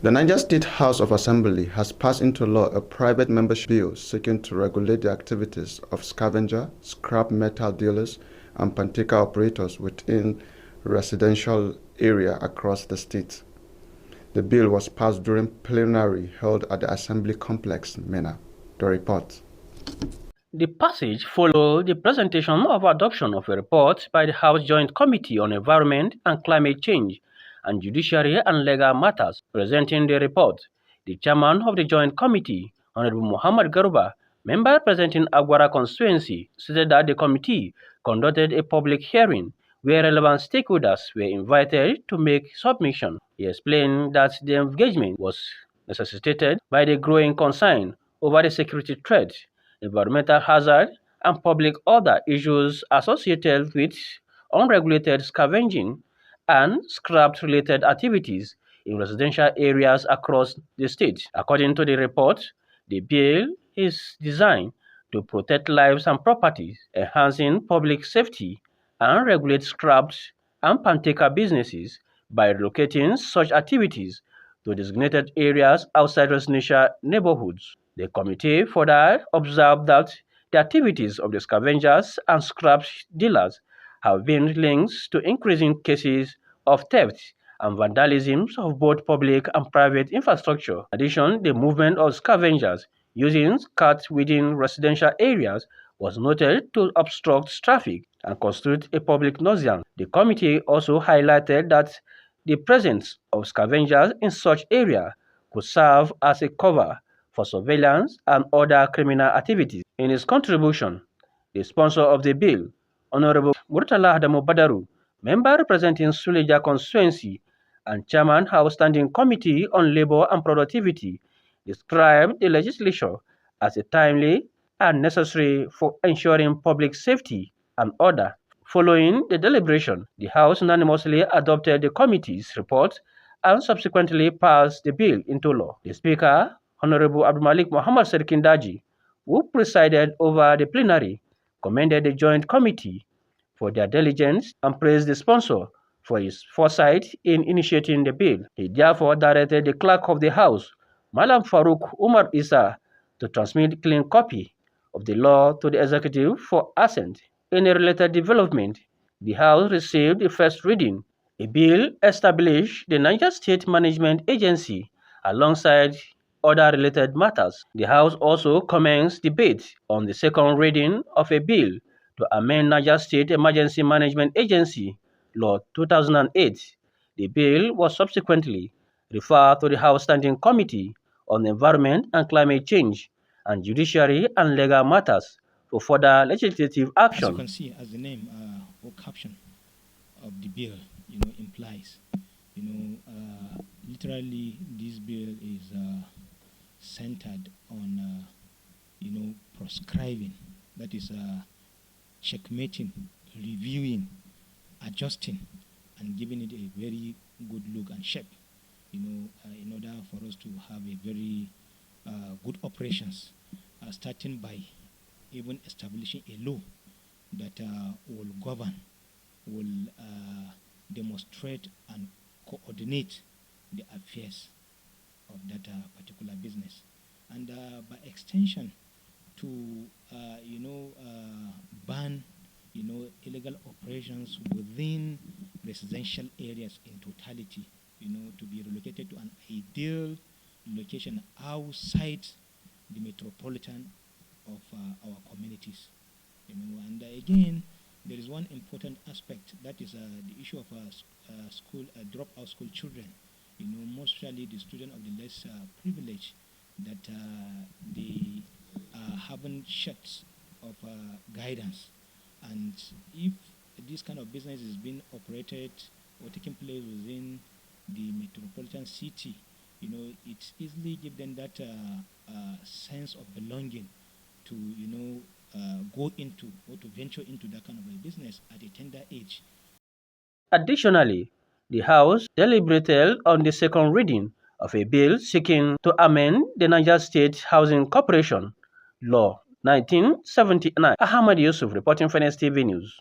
The Niger State House of Assembly has passed into law a private membership bill seeking to regulate the activities of scavenger, scrap metal dealers, and pantika operators within residential area across the state. The bill was passed during plenary held at the Assembly Complex, Minna. The report. The passage followed the presentation of adoption of a report by the House Joint Committee on Environment and Climate Change and Judiciary and Legal Matters. Presenting the report, the chairman of the Joint Committee, Honorable Muhammad Garuba, member representing Agwara constituency, stated that the committee conducted a public hearing where relevant stakeholders were invited to make submission. He explained that the engagement was necessitated by the growing concern over the security threat, environmental hazard, and public order issues associated with unregulated scavenging and scrap-related activities in residential areas across the state. According to the report, the bill is designed to protect lives and properties, enhancing public safety, and regulate scraps and pantika businesses by relocating such activities to designated areas outside residential neighborhoods. The committee further observed that the activities of the scavengers and scrap dealers have been linked to increasing cases of theft and vandalism of both public and private infrastructure. In addition, the movement of scavengers using carts within residential areas was noted to obstruct traffic and constitute a public nuisance. The committee also highlighted that the presence of scavengers in such areas could serve as a cover for surveillance and other criminal activities. In his contribution, the sponsor of the bill, Honorable Murtala Adamu Badaru, member representing Suleja constituency and chairman House Standing Committee on Labor and Productivity, described the legislation as a timely and necessary for ensuring public safety and order. Following the deliberation, the House unanimously adopted the committee's report and subsequently passed the bill into law. The Speaker, Honorable Abdulmalik Muhammad Serkindaji, who presided over the plenary, commended the Joint Committee for their diligence and praised the sponsor for his foresight in initiating the bill. He therefore directed the Clerk of the House, Malam Farouk Umar Isa, to transmit a clean copy of the law to the Executive for assent. In a related development, the House received the first reading. A bill established the Niger State Management Agency alongside other related matters. The House also commenced debate on the second reading of a bill to amend Niger State Emergency Management Agency Law 2008. The bill was subsequently referred to the House Standing Committee on Environment and Climate Change and Judiciary and Legal Matters for further legislative action. As you can see, as the name or caption of the bill, implies, literally this bill is centered on, prescribing, that is, checkmating, reviewing, adjusting, and giving it a very good look and shape, in order for us to have a very good operations, starting by even establishing a law that will govern, will demonstrate and coordinate the affairs of that particular business, and by extension to ban illegal operations within residential areas in totality, to be relocated to an ideal location outside the metropolitan of our communities, and again, there is one important aspect, that is the issue of school dropout school children, mostly the students of the less privileged, that they haven't shut of guidance, and if this kind of business is being operated or taking place within the metropolitan city, it easily gives them that sense of belonging to go into or to venture into that kind of a business at a tender age. Additionally, the House deliberated on the second reading of a bill seeking to amend the Niger State Housing Corporation Law 1979. Ahmad Yusuf reporting for NSTV News.